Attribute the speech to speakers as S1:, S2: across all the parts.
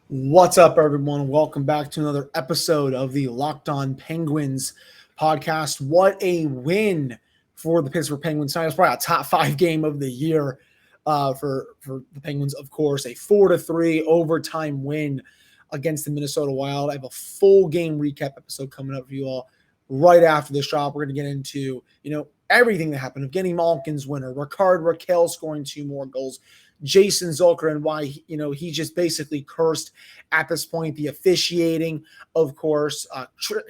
S1: What's up, everyone? Welcome back to another episode of the Locked On Penguins podcast. What a win for the Pittsburgh Penguins tonight. It's probably a top 5 game of the year for the Penguins, of course. A 4-3 overtime win against the Minnesota Wild. I have a full game recap episode coming up for you all right after this drop. We're going to get into, everything that happened. Evgeny Malkin's winner, Rickard Rakell scoring 2 more goals, Jason Zucker and why, he just basically cursed at this point, the officiating, of course,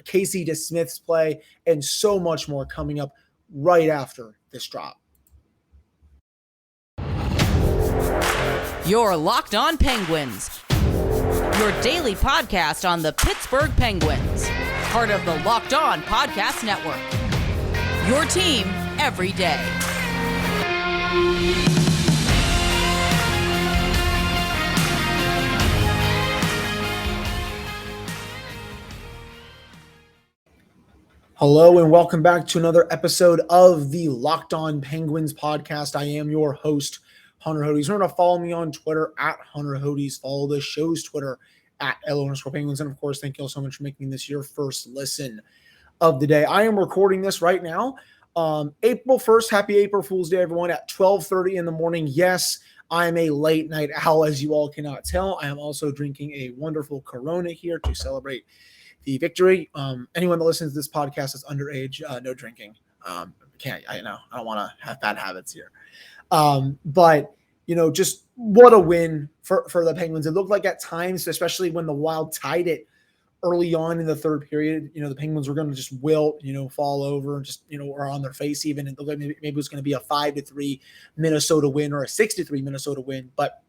S1: Casey DeSmith's play, and so much more coming up right after this drop.
S2: You're Locked On Penguins, your daily podcast on the Pittsburgh Penguins, part of the Locked On Podcast Network, your team every day.
S1: Hello and welcome back to another episode of the Locked On Penguins podcast. I am your host, Hunter Hodes. Remember to follow me on Twitter at Hunter Hodes. Follow the show's Twitter at @LO_Penguins. And of course, thank you all so much for making this your first listen of the day. I am recording this right now, April 1st. Happy April Fool's Day, everyone, at 12:30 in the morning. Yes, I am a late night owl, as you all cannot tell. I am also drinking a wonderful Corona here to celebrate the victory. Anyone that listens to this podcast is underage, no drinking. I don't want to have bad habits here. But just what a win for the Penguins. It looked like at times, especially when the Wild tied it early on in the third period, the Penguins were going to just wilt, fall over and just, or on their face even. It looked like maybe it was going to be a 5-3 Minnesota win or a 6-3 Minnesota win. But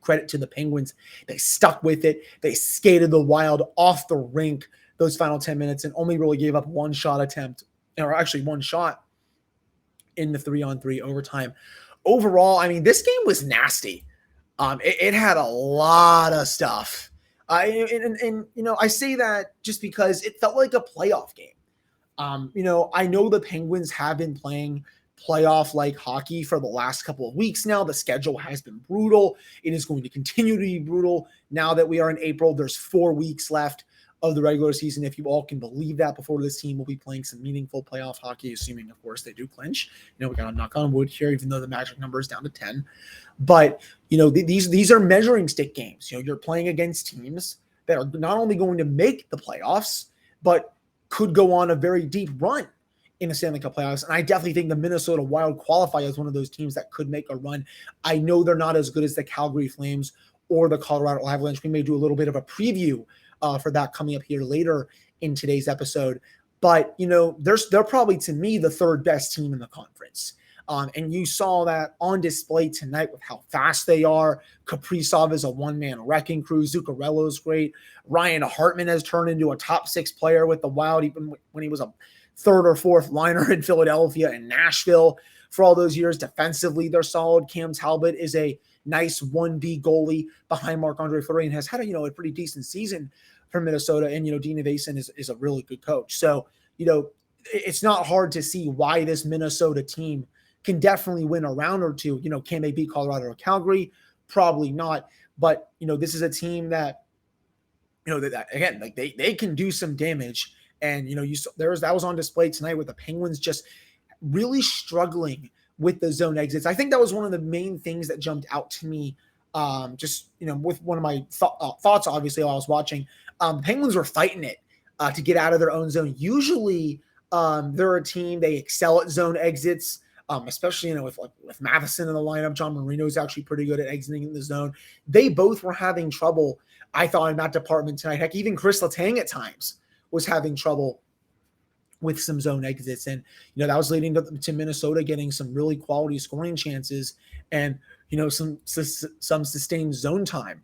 S1: credit to the Penguins. They stuck with it. They skated the Wild off the rink those final 10 minutes and only really gave up one shot attempt, or actually one shot in the 3-on-3 overtime. Overall, I mean, this game was nasty. It had a lot of stuff. I say that just because it felt like a playoff game. I know the Penguins have been playing playoff-like hockey for the last couple of weeks now. The schedule has been brutal. It is going to continue to be brutal now that we are in April. There's 4 weeks left of the regular season, if you all can believe that, before this team will be playing some meaningful playoff hockey, assuming, of course, they do clinch. We got to knock on wood here, even though the magic number is down to 10. But, these are measuring stick games. You're playing against teams that are not only going to make the playoffs, but could go on a very deep run in the Stanley Cup playoffs. And I definitely think the Minnesota Wild qualify as one of those teams that could make a run. I know they're not as good as the Calgary Flames or the Colorado Avalanche. We may do a little bit of a preview for that coming up here later in today's episode. But, they're probably, to me, the third best team in the conference. And you saw that on display tonight with how fast they are. Kaprizov is a one-man wrecking crew. Zuccarello's great. Ryan Hartman has turned into a top 6 player with the Wild, even when he was a third or fourth liner in Philadelphia and Nashville for all those years. Defensively, they're solid. Cam Talbot is a nice 1B goalie behind Marc-Andre Fleury and has had a pretty decent season for Minnesota. And, Dean Evason is a really good coach. So, it's not hard to see why this Minnesota team can definitely win a round or two. Can they beat Colorado or Calgary? Probably not. But, this is a team that, that again, like they can do some damage. And, that was on display tonight with the Penguins just really struggling with the zone exits. I think that was one of the main things that jumped out to me, with one of my thoughts, obviously, while I was watching. Penguins were fighting it to get out of their own zone. Usually they're a team, they excel at zone exits, especially, with Matheson in the lineup. John Marino is actually pretty good at exiting in the zone. They both were having trouble, I thought, in that department tonight. Heck, even Chris Letang at times was having trouble with some zone exits. And, that was leading to Minnesota getting some really quality scoring chances and, some sustained zone time,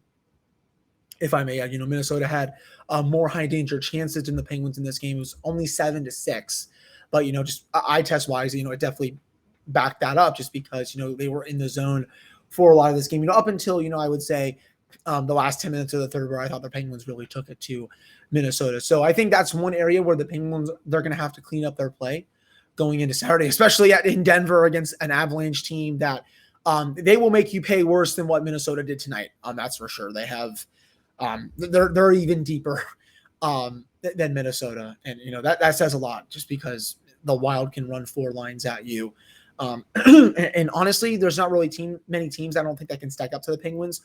S1: if I may add. Minnesota had more high danger chances than the Penguins in this game. It was only 7-6, but, just eye test wise, it definitely backed that up just because, they were in the zone for a lot of this game, up until, I would say, the last 10 minutes of the third, where I thought the Penguins really took it to Minnesota. So I think that's one area where the Penguins, they're going to have to clean up their play going into Saturday, especially in Denver against an Avalanche team that they will make you pay worse than what Minnesota did tonight. That's for sure. They have They're even deeper than Minnesota. And, that says a lot just because the Wild can run 4 lines at you. And honestly, there's not really many teams I don't think that can stack up to the Penguins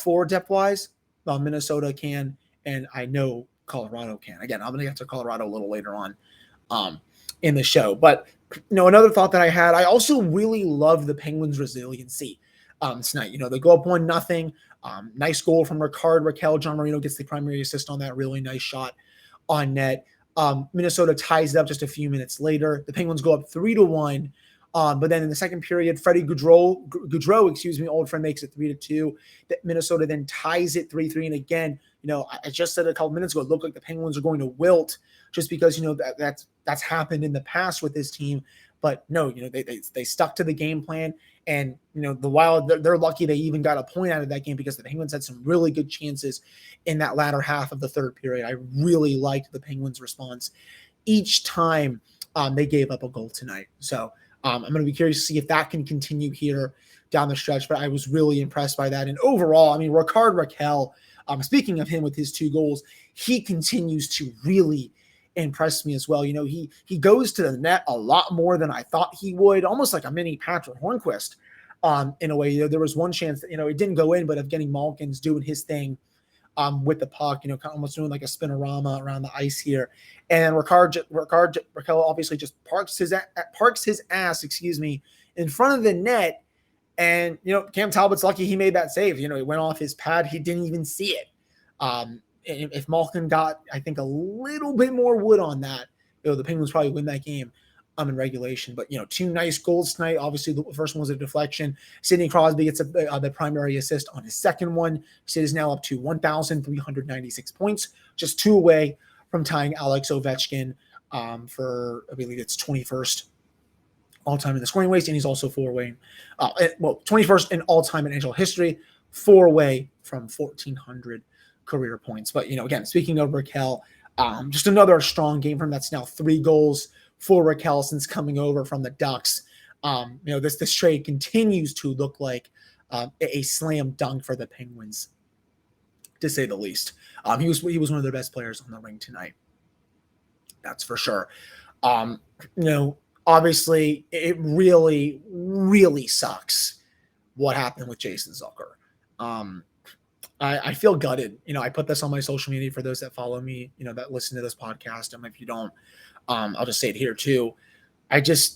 S1: for depth-wise. Minnesota can, and I know Colorado can. Again, I'm going to get to Colorado a little later on in the show. But, another thought that I had, I also really love the Penguins' resiliency tonight. They go up 1-0. Nice goal from Rickard Rakell. John Marino gets the primary assist on that really nice shot on net. Minnesota ties it up just a few minutes later. The Penguins go up 3-1. But then in the second period, Freddie Gaudreau, old friend, makes it 3-2. Minnesota then ties it 3-3. And again, I just said a couple minutes ago, it looked like the Penguins are going to wilt just because, that's happened in the past with this team. But no, they stuck to the game plan. And, the Wild, they're lucky they even got a point out of that game because the Penguins had some really good chances in that latter half of the third period. I really liked the Penguins' response each time they gave up a goal tonight. So I'm going to be curious to see if that can continue here down the stretch. But I was really impressed by that. And overall, Rickard Rakell, speaking of him with his 2 goals, he continues to really impressed me as well. He goes to the net a lot more than I thought he would, almost like a mini Patric Hornqvist in a way. There was one chance that, it didn't go in, but Evgeny Malkin's doing his thing with the puck, kind of almost doing like a spinorama around the ice here. And Rickard Rakell obviously just parks his ass, in front of the net. And, Cam Talbot's lucky he made that save. It went off his pad. He didn't even see it. If Malkin got, I think, a little bit more wood on that, the Penguins probably win that game in regulation. But, 2 nice goals tonight. Obviously, the first one was a deflection. Sidney Crosby gets the primary assist on his second one. Sid is now up to 1,396 points, just 2 away from tying Alex Ovechkin for, I believe it's 21st all-time in the scoring waste, and he's also 4 away. 21st in all-time in NHL history, 4 away from 1,400 career points. But, again, speaking of Rakell, just another strong game from him. That's now 3 goals for Rakell since coming over from the Ducks. This trade continues to look like a slam dunk for the Penguins, to say the least. He was one of their best players on the ring tonight. That's for sure. Obviously, it really, really sucks what happened with Jason Zucker. I feel gutted. I put this on my social media for those that follow me, that listen to this podcast. And if you don't, I'll just say it here too.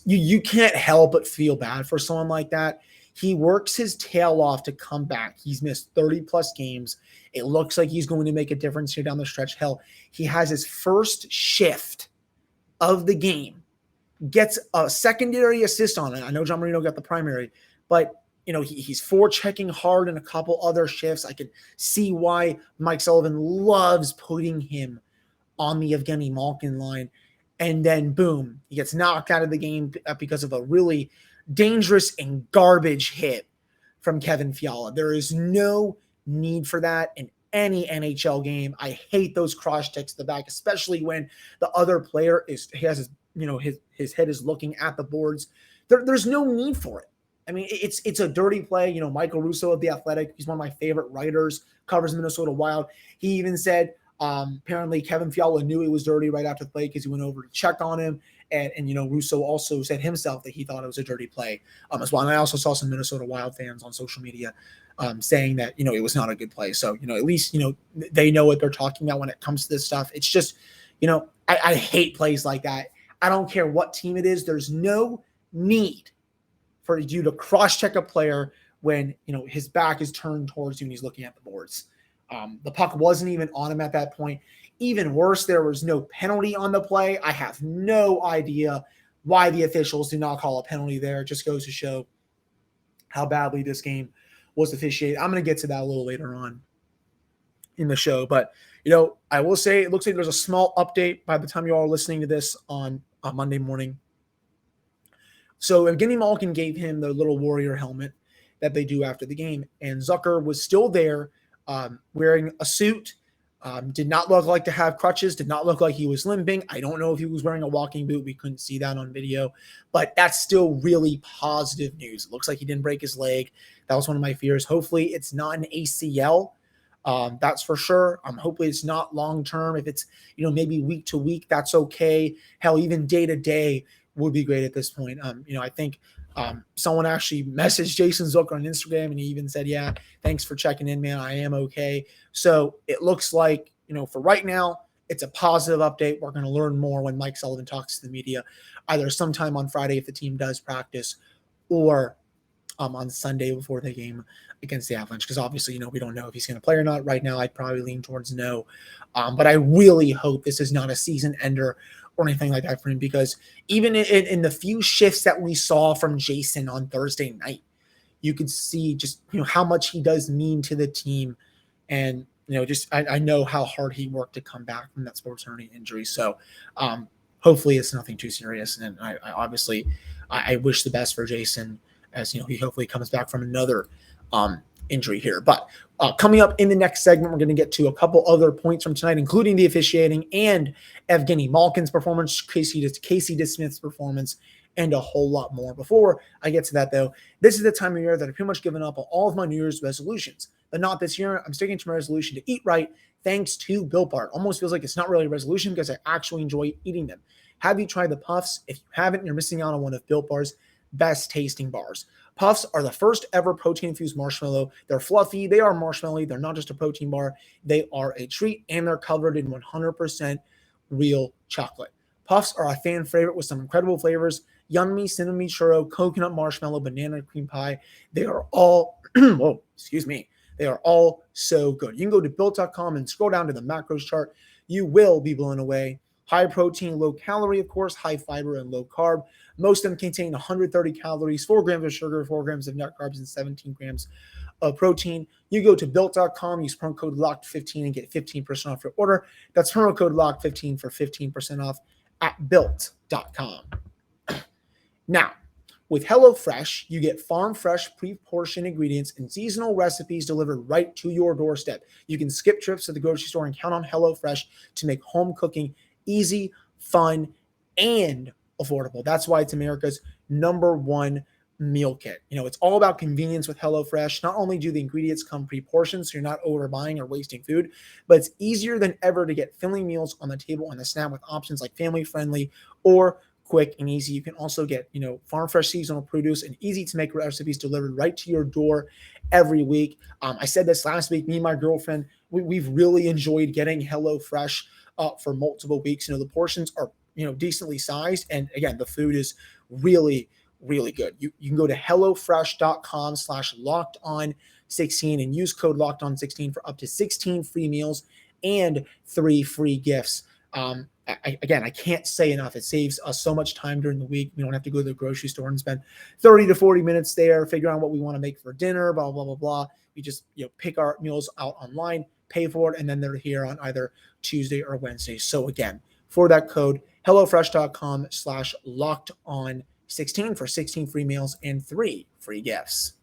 S1: You can't help but feel bad for someone like that. He works his tail off to come back. He's missed 30 plus games. It looks like he's going to make a difference here down the stretch. Hell, he has his first shift of the game, gets a secondary assist on it. I know John Marino got the primary, but he's forechecking hard in a couple other shifts. I can see why Mike Sullivan loves putting him on the Evgeny Malkin line. And then, boom, he gets knocked out of the game because of a really dangerous and garbage hit from Kevin Fiala. There is no need for that in any NHL game. I hate those cross checks to the back, especially when the other player his head is looking at the boards. There's no need for it. It's a dirty play. Michael Russo of The Athletic, he's one of my favorite writers, covers Minnesota Wild. He even said apparently Kevin Fiala knew it was dirty right after the play because he went over to check on him. And Russo also said himself that he thought it was a dirty play as well. And I also saw some Minnesota Wild fans on social media saying that, it was not a good play. So, at least, they know what they're talking about when it comes to this stuff. It's just, I hate plays like that. I don't care what team it is. There's no need for you to cross-check a player when, his back is turned towards you and he's looking at the boards. The puck wasn't even on him at that point. Even worse, there was no penalty on the play. I have no idea why the officials did not call a penalty there. It just goes to show how badly this game was officiated. I'm going to get to that a little later on in the show. But, I will say it looks like there's a small update by the time you all are listening to this on Monday morning. So Evgeny Malkin gave him the little Warrior helmet that they do after the game. And Zucker was still there wearing a suit. Did not look like to have crutches. Did not look like he was limping. I don't know if he was wearing a walking boot. We couldn't see that on video. But that's still really positive news. It looks like he didn't break his leg. That was one of my fears. Hopefully it's not an ACL. That's for sure. Hopefully it's not long-term. If it's, maybe week to week, that's okay. Hell, even day to day would be great at this point. I think someone actually messaged Jason Zucker on Instagram, and he even said, yeah, thanks for checking in, man. I am okay. So it looks like, for right now, it's a positive update. We're going to learn more when Mike Sullivan talks to the media, either sometime on Friday if the team does practice, or on Sunday before the game against the Avalanche, because obviously, we don't know if he's going to play or not. Right now, I'd probably lean towards no. But I really hope this is not a season ender or anything like that for him, because even in the few shifts that we saw from Jason on Thursday night, you could see just, how much he does mean to the team. And, I know how hard he worked to come back from that sports hernia injury. So hopefully it's nothing too serious. And I obviously wish the best for Jason, as he hopefully comes back from another injury here. But coming up in the next segment, we're going to get to a couple other points from tonight, including the officiating and Evgeny Malkin's performance, Casey DeSmith's performance, and a whole lot more. Before I get to that, though, this is the time of year that I've pretty much given up on all of my New Year's resolutions. But not this year. I'm sticking to my resolution to eat right, thanks to Built Bar. It almost feels like it's not really a resolution because I actually enjoy eating them. Have you tried the Puffs? If you haven't, you're missing out on one of Built Bar's best tasting bars. Puffs are the first ever protein-infused marshmallow. They're fluffy. They are marshmallowy. They're not just a protein bar. They are a treat, and they're covered in 100% real chocolate. Puffs are a fan favorite with some incredible flavors: yummy cinnamon churro, coconut marshmallow, banana cream pie. They are all, they are all so good. You can go to built.com and scroll down to the macros chart. You will be blown away. High protein, low calorie, of course, high fiber and low carb. Most of them contain 130 calories, 4 grams of sugar, 4 grams of net carbs, and 17 grams of protein. You go to built.com, use promo code LOCKED15 and get 15% off your order. That's promo code LOCKED15 for 15% off at built.com. Now, with HelloFresh, you get farm-fresh, pre-portioned ingredients and seasonal recipes delivered right to your doorstep. You can skip trips to the grocery store and count on HelloFresh to make home cooking easy, fun, and affordable. That's why it's America's #1 meal kit. It's all about convenience with HelloFresh. Not only do the ingredients come pre-portioned, so you're not overbuying or wasting food, but it's easier than ever to get filling meals on the table on the snap with options like family-friendly or quick and easy. You can also get, farm fresh seasonal produce and easy to make recipes delivered right to your door every week. I said this last week, me and my girlfriend, we've really enjoyed getting HelloFresh for multiple weeks. The portions are, decently sized. And again, the food is really, really good. You can go to HelloFresh.com/LockedOn16 and use code LockedOn16 for up to 16 free meals and 3 free gifts. I can't say enough. It saves us so much time during the week. We don't have to go to the grocery store and spend 30 to 40 minutes there, figure out what we want to make for dinner, blah, blah, blah, blah. We just, pick our meals out online, pay for it, and then they're here on either Tuesday or Wednesday. So again, for that code, HelloFresh.com/LockedOn16 for 16 free meals and 3 free gifts.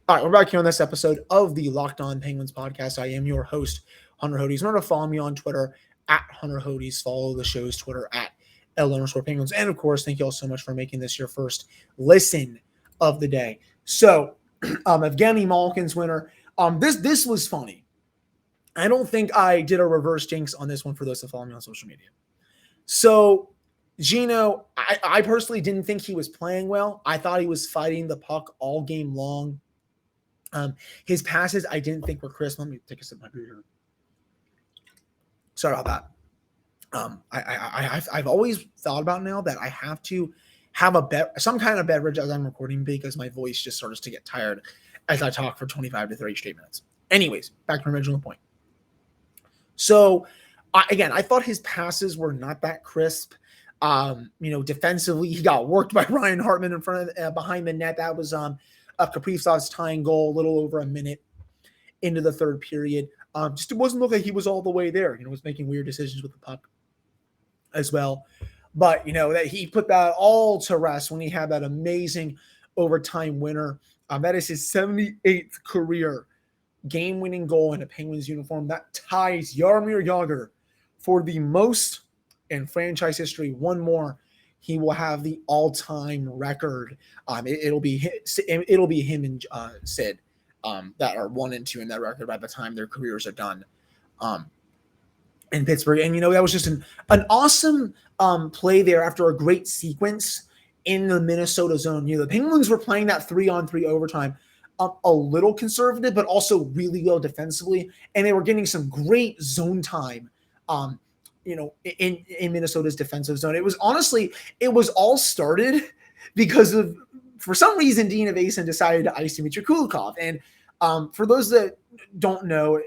S1: All right, we're back here on this episode of the Locked On Penguins podcast. I am your host, Hunter Hodes. Remember to follow me on Twitter at Hunter Hodes. Follow the show's Twitter at @L_Penguins. And of course, thank you all so much for making this your first listen of the day. So, Evgeny Malkin's winner. This was funny. I don't think I did a reverse jinx on this one for those that follow me on social media. So, Geno, I personally didn't think he was playing well. I thought he was fighting the puck all game long. His passes I didn't think were crisp. Let me take a sip of my beer. Sorry about that. I've always thought about now that I have to have some kind of beverage as I'm recording, because my voice just starts to get tired as I talk for 25 to 30 straight minutes. Anyways, back to my original point. So, I thought his passes were not that crisp. Defensively, he got worked by Ryan Hartman in front of behind the net. That was Kaprizov's tying goal, a little over a minute into the third period. Just it wasn't look like he was all the way there. Was making weird decisions with the puck as well. But, that he put that all to rest when he had that amazing overtime winner. That is his 78th career game-winning goal in a Penguins uniform. That ties Jaromir Jagr for the most in franchise history. One more, he will have the all-time record. It'll be him and Sid that are 1-2 in that record by the time their careers are done in Pittsburgh. And, that was just an awesome play there after a great sequence in the Minnesota zone. The Penguins were playing that 3-on-3 overtime a little conservative, but also really well defensively. And they were getting some great zone time, in Minnesota's defensive zone. It was all started because of, for some reason, Dean Evason decided to ice Dmitry Kulikov. And for those that don't know,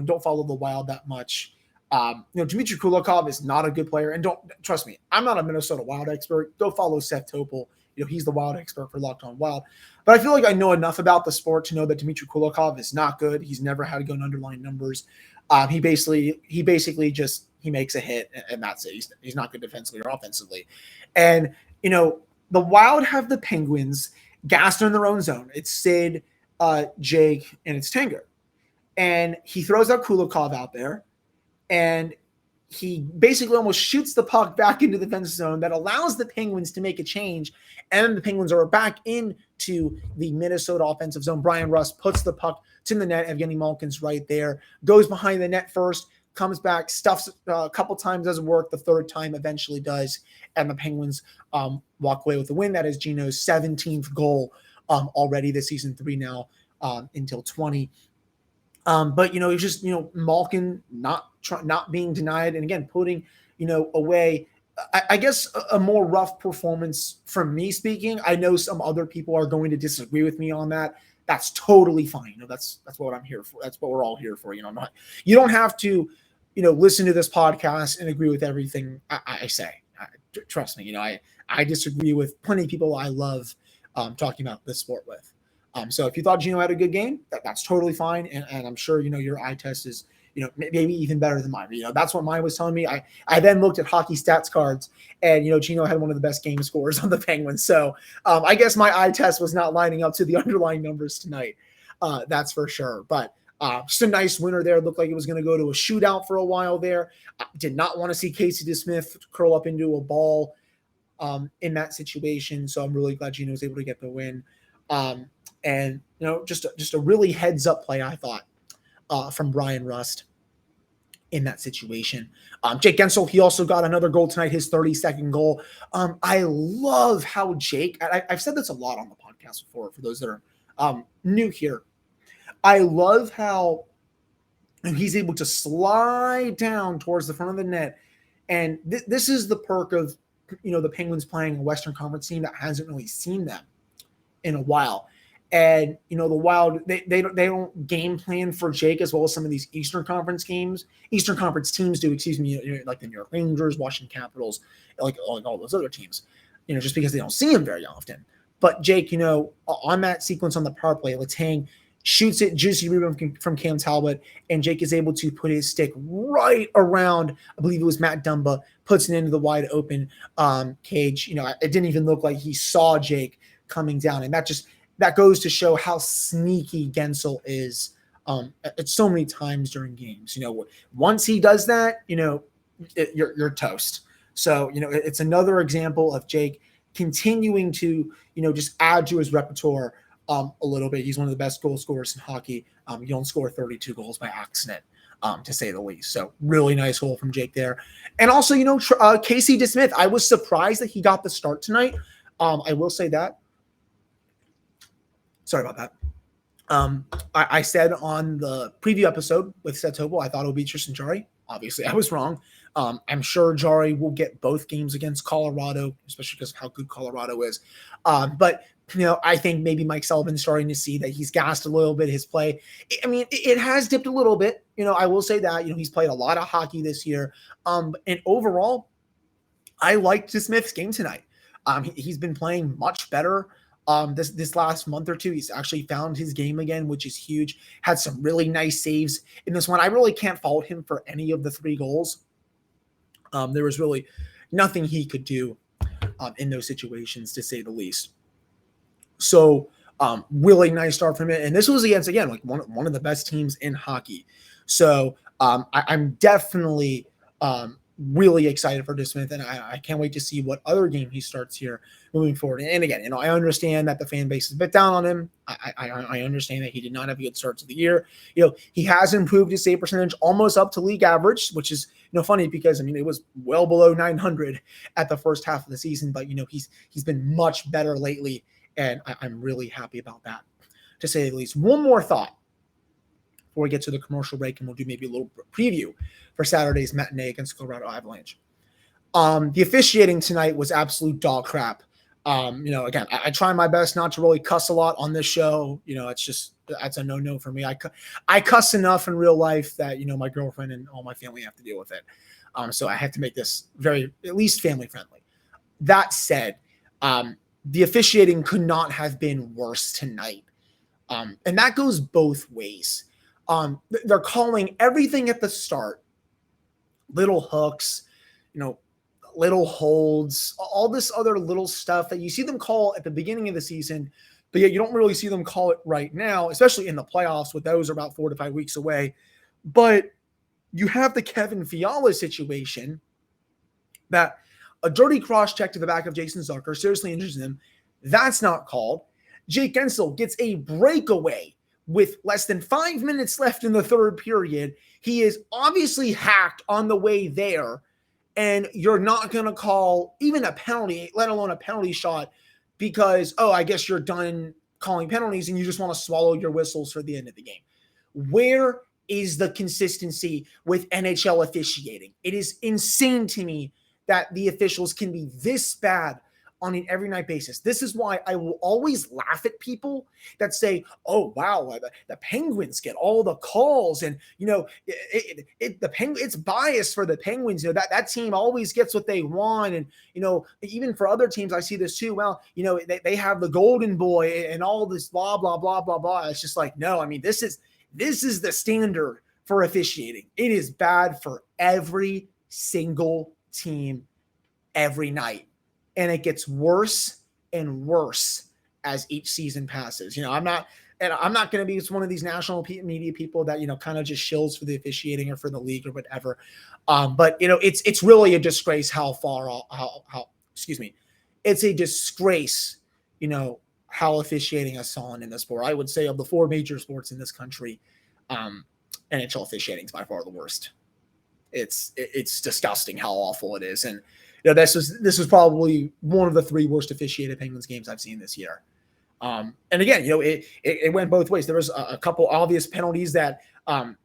S1: don't follow the Wild that much, Dmitry Kulikov is not a good player. And don't trust me, I'm not a Minnesota Wild expert. Go follow Seth Topol. He's the Wild expert for Locked On Wild. But I feel like I know enough about the sport to know that Dmitry Kulikov is not good. He's never had good underlying numbers. He basically just makes a hit, and that's it. He's not good defensively or offensively. And, the Wild have the Penguins gassed in their own zone. It's Sid, Jake, and it's Tanger. And he throws out Kulikov out there, and he basically almost shoots the puck back into the defensive zone that allows the Penguins to make a change. And the Penguins are back into the Minnesota offensive zone. Brian Rust puts the puck to the net. Evgeny Malkin's right there, goes behind the net first, comes back, stuffs a couple times, doesn't work. The third time eventually does. And the Penguins walk away with the win. That is Geno's 17th goal already this season, 3 now until 20. But, it's just, Malkin not being denied. And again, putting, away, I guess a more rough performance from me speaking. I know some other people are going to disagree with me on that. That's totally fine. That's what I'm here for. That's what we're all here for. You don't have to, listen to this podcast and agree with everything I say. Trust me. I disagree with plenty of people I love talking about this sport with. So if you thought Geno had a good game, that's totally fine. And I'm sure, your eye test is, maybe even better than mine. That's what mine was telling me. I then looked at hockey stats cards, and, Geno had one of the best game scores on the Penguins. So I guess my eye test was not lining up to the underlying numbers tonight. That's for sure. But just a nice winner there. It looked like it was going to go to a shootout for a while there. Did not want to see Casey DeSmith curl up into a ball in that situation. So I'm really glad Geno was able to get the win. And, just a really heads up play, I thought, from Brian Rust in that situation. Jake Guentzel, he also got another goal tonight, his 32nd goal. I love how Jake, I've said this a lot on the podcast before, for those that are new here. I love how he's able to slide down towards the front of the net. And this is the perk of, the Penguins playing a Western Conference team that hasn't really seen them in a while. And, the Wild, they don't game plan for Jake as well as some of these Eastern Conference teams do, like the New York Rangers, Washington Capitals, like all those other teams, just because they don't see him very often. But Jake, on that sequence on the power play, Letang shoots it, juicy rebound from Cam Talbot, and Jake is able to put his stick right around, I believe it was Matt Dumba, puts it into the wide open cage. It didn't even look like he saw Jake coming down, and that goes to show how sneaky Guentzel is at so many times during games. Once he does that, you're toast. So, it's another example of Jake continuing to, just add to his repertoire a little bit. He's one of the best goal scorers in hockey. You don't score 32 goals by accident, to say the least. So really nice goal from Jake there. And also, Casey DeSmith, I was surprised that he got the start tonight. I will say that. Sorry about that. I said on the preview episode with Seth Topol, I thought it would be Tristan Jarry. Obviously, I was wrong. I'm sure Jarry will get both games against Colorado, especially because of how good Colorado is. But I think maybe Mike Sullivan's starting to see that he's gassed a little bit his play. It has dipped a little bit. I will say that. He's played a lot of hockey this year. And overall, I liked DeSmith's game tonight. He's been playing much better. This last month or two, he's actually found his game again, which is huge. Had some really nice saves in this one. I really can't fault him for any of the 3 goals. There was really nothing he could do in those situations, to say the least. So really nice start from it. And this was against, again, like one of the best teams in hockey. So I'm definitely really excited for DeSmith, and I can't wait to see what other game he starts here moving forward. And again, I understand that the fan base is a bit down on him. I understand that he did not have a good start to the year. He has improved his save percentage almost up to league average, which is funny because it was well below 900 at the first half of the season, but he's been much better lately, and I'm really happy about that, to say the least. One more thought before we get to the commercial break, and we'll do maybe a little preview for Saturday's matinee against Colorado Avalanche. The officiating tonight was absolute dog crap. Again, I try my best not to really cuss a lot on this show. That's a no-no for me. I cuss enough in real life that, my girlfriend and all my family have to deal with it. So I have to make this at least family friendly. That said, the officiating could not have been worse tonight. And that goes both ways. They're calling everything at the start, little hooks, little holds, all this other little stuff that you see them call at the beginning of the season, but yet you don't really see them call it right now, especially in the playoffs, with those are about 4 to 5 weeks away. But you have the Kevin Fiala situation, that a dirty cross check to the back of Jason Zucker seriously injures him. That's not called. Jake Guentzel gets a breakaway with less than 5 minutes left in the third period. He is obviously hacked on the way there, and you're not going to call even a penalty, let alone a penalty shot, because, I guess you're done calling penalties and you just want to swallow your whistles for the end of the game. Where is the consistency with NHL officiating? It is insane to me that the officials can be this bad on an every night basis. This is why I will always laugh at people that say, "Oh wow, the Penguins get all the calls, and it's biased for the Penguins. That team always gets what they want, and even for other teams, I see this too. Well, they have the golden boy and all this blah blah blah blah blah." It's just like, no, this is the standard for officiating. It is bad for every single team every night. And it gets worse and worse as each season passes. I'm not going to be one of these national media people that, kind of just shills for the officiating or for the league or whatever. But it's really a disgrace it's a disgrace, how officiating has fallen in this sport. I would say of the 4 major sports in this country, NHL officiating is by far the worst. It's disgusting how awful it is. And, this was probably one of the 3 worst officiated Penguins games I've seen this year. And again, it went both ways. There was a couple obvious penalties that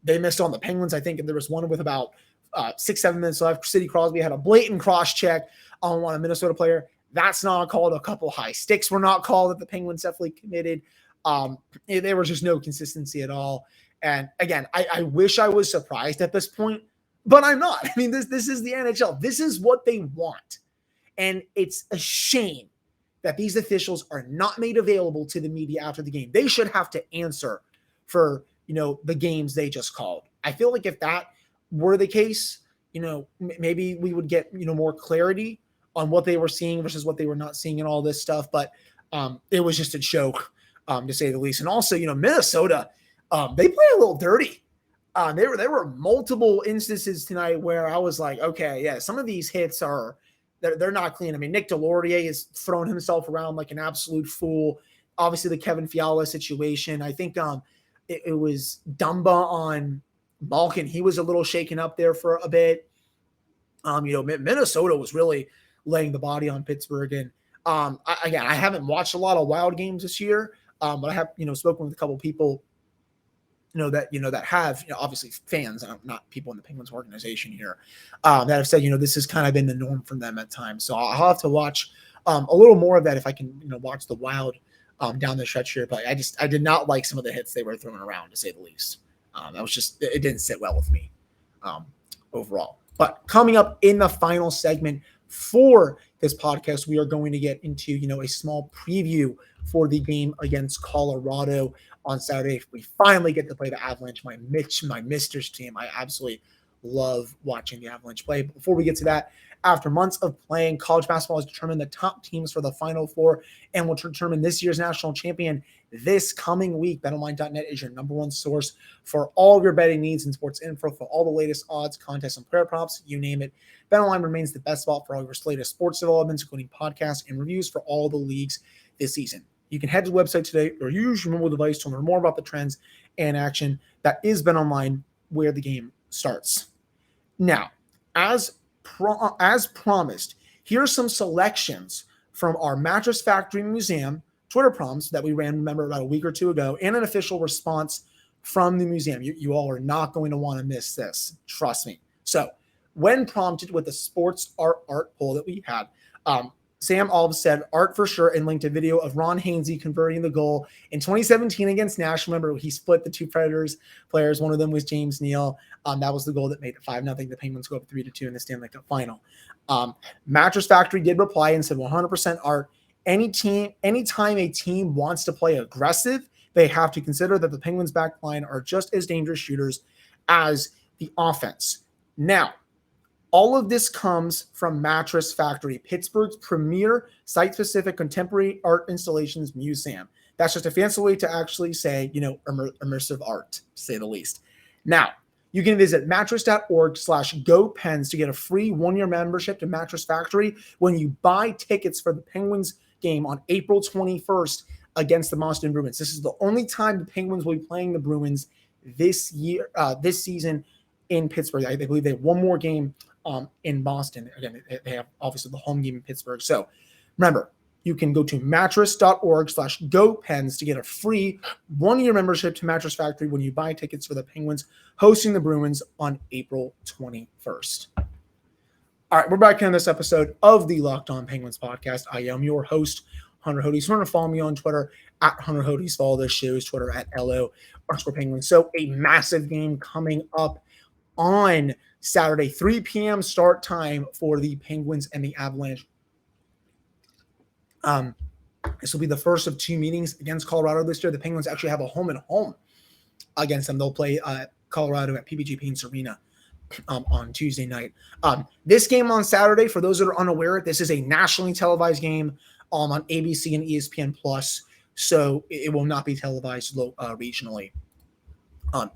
S1: they missed on the Penguins. I think there was one with about 6-7 minutes left. Sidney Crosby had a blatant cross check on a Minnesota player. That's not called. A couple high sticks were not called that the Penguins definitely committed. There was just no consistency at all. And again, I wish I was surprised at this point, but I'm not. This is the NHL. This is what they want. And it's a shame that these officials are not made available to the media after the game. They should have to answer for, the games they just called. I feel like if that were the case, maybe we would get, more clarity on what they were seeing versus what they were not seeing and all this stuff. But it was just a joke, to say the least. And also, Minnesota, they play a little dirty. There were multiple instances tonight where I was like, okay, yeah, some of these hits they're not clean. Nick Delorier has thrown himself around like an absolute fool. Obviously, the Kevin Fiala situation. I think it was Dumba on Malkin. He was a little shaken up there for a bit. Minnesota was really laying the body on Pittsburgh. And I haven't watched a lot of Wild games this year, but I have spoken with a couple people that have, obviously fans, not people in the Penguins organization here, that have said, this has kind of been the norm for them at times. So I'll have to watch a little more of that if I can, watch the Wild down the stretch here. But I did not like some of the hits they were throwing around, to say the least. That was just, it didn't sit well with me overall. But coming up in the final segment for this podcast, we are going to get into, a small preview for the game against Colorado on Saturday. We finally get to play the Avalanche, my Misters team. I absolutely love watching the Avalanche play. But before we get to that, after months of playing, college basketball has determined the top teams for the Final Four and will determine this year's national champion. this coming week. BetOnline.net is your number one source for all of your betting needs and sports info for all the latest odds, contests, and player props, you name it. BetOnline remains the best spot for all your latest sports developments, including podcasts and reviews for all the leagues this season. You can head to the website today or use your mobile device to learn more about the trends and action that is BetOnline, where the game starts. Now, as promised, here are some selections from our Mattress Factory Museum Twitter prompts that we ran, remember, about a week or two ago, and an official response from the museum. You all are not going to want to miss this. Trust me. So, when prompted with the sports art poll that we had, Sam Alves said art for sure and linked a video of Ron Hainsey converting the goal in 2017 against Nashville. Remember, he split the two Predators players. One of them was James Neal. That was the goal that made it 5-0. The Penguins go up 3-2 in the Stanley Cup Final. Mattress Factory did reply and said 100% art. Anytime a team wants to play aggressive, they have to consider that the Penguins' back line are just as dangerous shooters as the offense. Now, all of this comes from Mattress Factory, Pittsburgh's premier site-specific contemporary art installations museum. That's just a fancy way to actually say, immersive art, to say the least. Now, you can visit mattress.org/GoPens to get a free one-year membership to Mattress Factory when you buy tickets for the Penguins game on April 21st against the Boston Bruins. This is the only time the Penguins will be playing the Bruins this season in Pittsburgh. I believe they have one more game in Boston. Again, they have obviously the home game in Pittsburgh. So remember, you can go to mattress.org/GoPens to get a free one-year membership to Mattress Factory when you buy tickets for the Penguins hosting the Bruins on April 21st. All right, we're back in this episode of the Locked On Penguins podcast. I am your host, Hunter Hodes. Remember to follow me on Twitter at Hunter Hodes. Follow the show's Twitter at LO_Penguins. So a massive game coming up on Saturday, 3 p.m. start time for the Penguins and the Avalanche. This will be the first of two meetings against Colorado this year. The Penguins actually have a home-and-home against them. They'll play Colorado at PPG Paints Arena on Tuesday night. This game on Saturday, for those that are unaware, this is a nationally televised game on ABC and ESPN+, so it will not be televised regionally.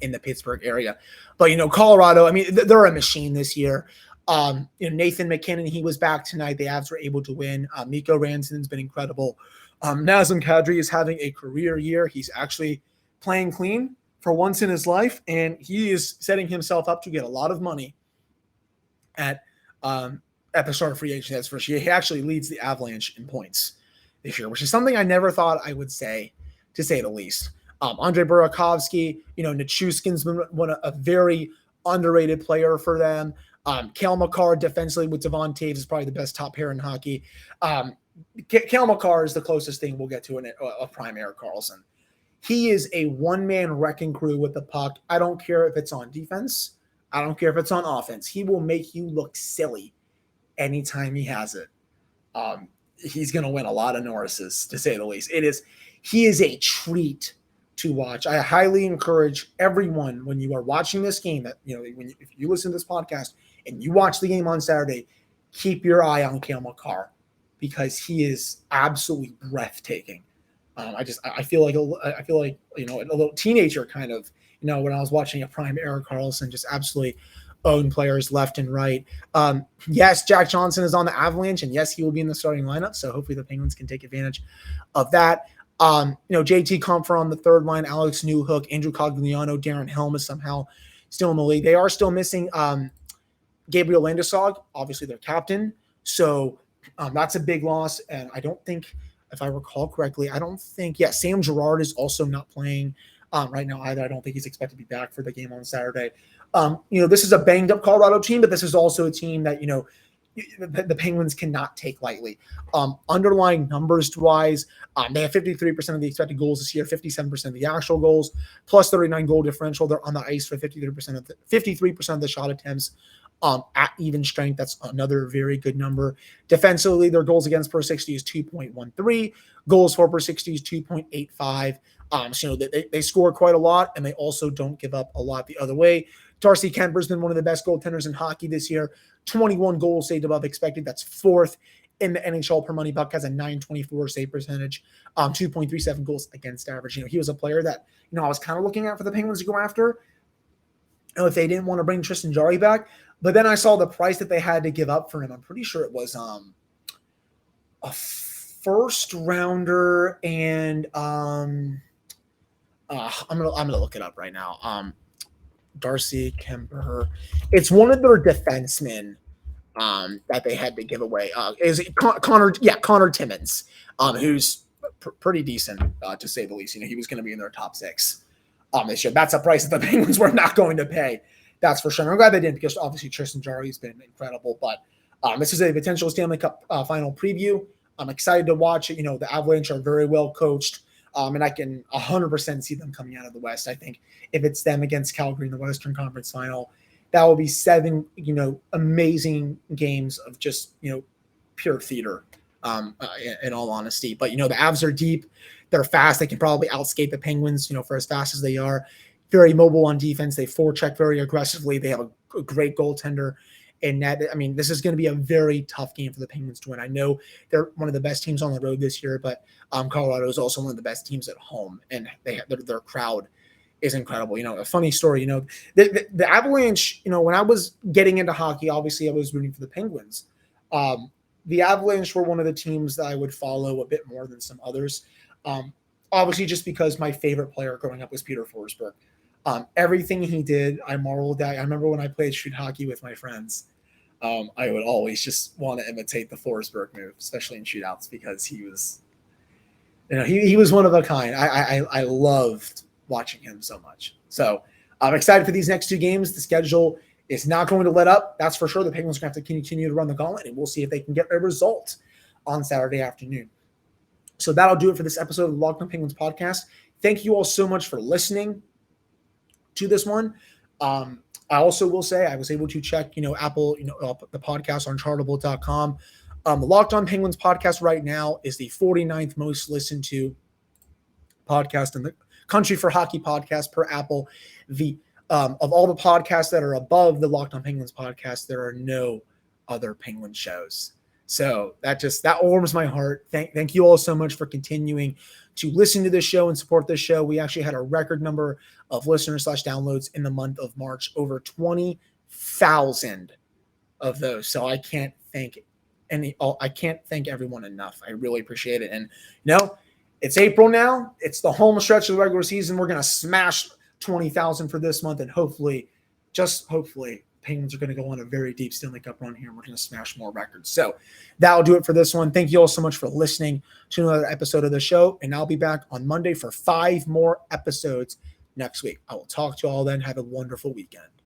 S1: In the Pittsburgh area. But, Colorado, I mean, they're a machine this year. Nathan McKinnon, he was back tonight. The Avs were able to win. Mikko Rantanen's been incredible. Nazem Kadri is having a career year. He's actually playing clean for once in his life, and he is setting himself up to get a lot of money at the start of free agency. That's for sure. He actually leads the Avalanche in points this year, which is something I never thought I would say, to say the least. Andre Burakovsky, Nichushkin's been a very underrated player for them. Cale Makar defensively with Devon Taves is probably the best top pair in hockey. Cale Makar is the closest thing we'll get to a prime Erik Karlsson. He is a one-man wrecking crew with the puck. I don't care if it's on defense. I don't care if it's on offense. He will make you look silly anytime he has it. He's going to win a lot of Norrises, to say the least. He is a treat to watch. I highly encourage everyone, when you are watching this game, that if you listen to this podcast and you watch the game on Saturday, keep your eye on Cale Makar, because he is absolutely breathtaking. I feel like a little teenager kind of, when I was watching a prime Erik Karlsson just absolutely own players left and right. Yes, Jack Johnson is on the Avalanche, and yes, he will be in the starting lineup. So hopefully the Penguins can take advantage of that. JT Compher on the third line, Alex Newhook, Andrew Cogliano, Darren Helm is somehow still in the league. They are still missing Gabriel Landeskog, obviously their captain. So that's a big loss. And I don't think, if I recall correctly, Sam Girard is also not playing right now either. I don't think he's expected to be back for the game on Saturday. This is a banged up Colorado team, but this is also a team that, the Penguins cannot take lightly. Underlying numbers wise, they have 53% of the expected goals this year, 57% of the actual goals, plus 39 goal differential. They're on the ice for 53% of the shot attempts at even strength. That's another very good number. Defensively, their goals against per 60 is 2.13. Goals for per 60 is 2.85. So they score quite a lot, and they also don't give up a lot the other way. Darcy Kemper has been one of the best goaltenders in hockey this year. 21 goals saved above expected. That's fourth in the NHL per money buck, has a 924 save percentage, 2.37 goals against average. He was a player that, I was kind of looking at for the Penguins to go after, if they didn't want to bring Tristan Jarry back. But then I saw the price that they had to give up for him. I'm pretty sure it was a first rounder, and I'm gonna look it up right now. Darcy Kemper. It's one of their defensemen that they had to give away. Is it Connor Timmins, who's pretty decent to say the least. He was going to be in their top 6 this year. That's a price that the Penguins were not going to pay. That's for sure. I'm glad they didn't, because obviously Tristan Jarry's been incredible. But this is a potential Stanley Cup Final preview. I'm excited to watch it. The Avalanche are very well coached. And I can 100% see them coming out of the West. I think if it's them against Calgary in the Western Conference Final, that will be 7, amazing games of just, pure theater, in all honesty. But, the Avs are deep. They're fast. They can probably outskate the Penguins, for as fast as they are. Very mobile on defense. They forecheck very aggressively. They have a great goaltender in net. I mean, this is going to be a very tough game for the Penguins to win. I know they're one of the best teams on the road this year, but Colorado is also one of the best teams at home, and their crowd is incredible. A funny story, the Avalanche, when I was getting into hockey, obviously I was rooting for the Penguins. The Avalanche were one of the teams that I would follow a bit more than some others. Obviously just because my favorite player growing up was Peter Forsberg. Everything he did, I marveled at. I remember when I played street hockey with my friends, I would always just want to imitate the Forsberg move, especially in shootouts, because he was, he was one of a kind. I loved watching him so much. So I'm excited for these next 2 games. The schedule is not going to let up. That's for sure. The Penguins are going to have to continue to run the gauntlet, and we'll see if they can get a result on Saturday afternoon. So that'll do it for this episode of the Locked On Penguins podcast. Thank you all so much for listening to this one. I also will say I was able to check, Apple, the podcast on chartable.com. The Locked On Penguins podcast right now is the 49th most listened to podcast in the country for hockey podcasts per Apple. Of all the podcasts that are above the Locked On Penguins podcast, there are no other Penguin shows. So that warms my heart. Thank you all so much for continuing to listen to this show and support this show. We actually had a record number of listeners / downloads in the month of March, over 20,000 of those. So I can't thank everyone enough. I really appreciate it. And it's April now. It's the home stretch of the regular season. We're going to smash 20,000 for this month, and hopefully, Penguins are going to go on a very deep Stanley Cup run here, and we're going to smash more records. So that'll do it for this one. Thank you all so much for listening to another episode of the show, and I'll be back on Monday for 5 more episodes next week. I will talk to you all then. Have a wonderful weekend.